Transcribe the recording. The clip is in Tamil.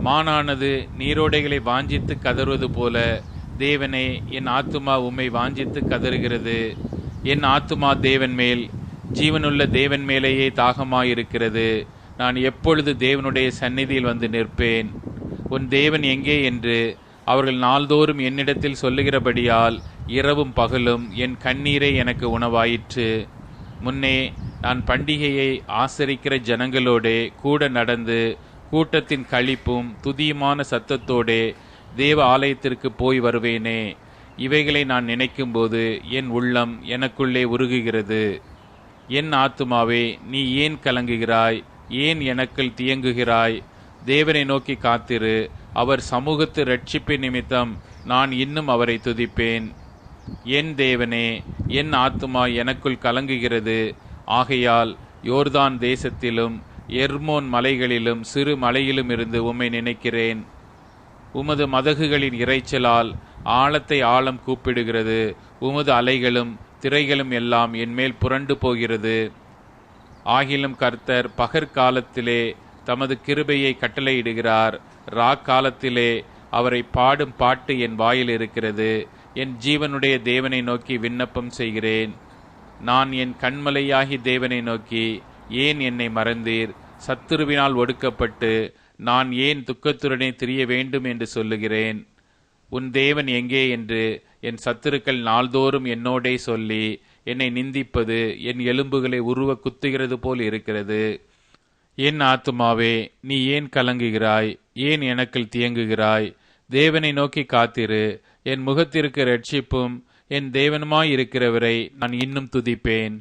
மானானது நீரோடைகளை வாஞ்சித்து கதறுவது போல தேவனே, என் ஆத்துமா உம்மை வாஞ்சித்து கதறுகிறது. என் ஆத்துமா தேவன் மேல், ஜீவனுள்ள தேவன் மேலேயே தாகமாயிருக்கிறது. நான் எப்பொழுது தேவனுடைய சந்நிதியில் வந்து நிற்பேன்? உன் தேவன் எங்கே என்று அவர்கள் நாள்தோறும் என்னிடத்தில் சொல்லுகிறபடியால் இரவும் பகலும் என் கண்ணீரே எனக்கு உணவாயிற்று. முன்னே நான் பண்டிகையை ஆசரிக்கிற ஜனங்களோடே கூட நடந்து கூட்டத்தின் களிப்பும் துதியுமான சத்தத்தோடே தேவ ஆலயத்திற்கு போய் வருவேனே. இவைகளை நான் நினைக்கும்போது என் உள்ளம் எனக்குள்ளே உருகுகிறது. என் ஆத்துமாவே, நீ ஏன் கலங்குகிறாய்? ஏன் எனக்குள் தியங்குகிறாய்? தேவனை நோக்கி காத்திரு. அவர் சமூகத்து இரட்சிப்பின் நிமித்தம் நான் இன்னும் அவரை துதிப்பேன். என் தேவனே, என் ஆத்துமா எனக்குள் கலங்குகிறது. ஆகையால் யோர்தான் தேசத்திலும் எர்மோன் மலைகளிலும் சிறு மலையிலும் இருந்து உம்மை நினைக்கிறேன். உமது மதகுகளின் இரைச்சலால் ஆழத்தை ஆழம் கூப்பிடுகிறது. உமது அலைகளும் திரைகளும் எல்லாம் என்மேல் புரண்டு போகிறது. ஆகிலும் கர்த்தர் பகற்காலத்திலே தமது கிருபையை கட்டளையிடுகிறார். காலத்திலே அவரை பாடும் பாட்டு என் வாயில் இருக்கிறது. என் ஜீவனுடைய தேவனை நோக்கி விண்ணப்பம் செய்கிறேன். நான் என் கண்மலையாகி தேவனை நோக்கி, ஏன் என்னை மறந்தீர்? சத்துருவினால் ஒடுக்கப்பட்டு நான் ஏன் துக்கத்துடனே திரிய வேண்டும் என்று சொல்லுகிறேன். உன் தேவன் எங்கே என்று என் சத்துருக்கள் நாள்தோறும் என்னோடே சொல்லி என்னை நிந்திப்பது என் எலும்புகளை உருவ குத்துகிறது போல் இருக்கிறது. என் ஆத்துமாவே, நீ ஏன் கலங்குகிறாய்? ஏன் எனக்குள் தியங்குகிறாய்? தேவனை நோக்கி காத்திரு. என் முகத்திற்கு இரட்சிப்பும் என் தேவனுமாயிருக்கிறவரை நான் இன்னும் துதிப்பேன்.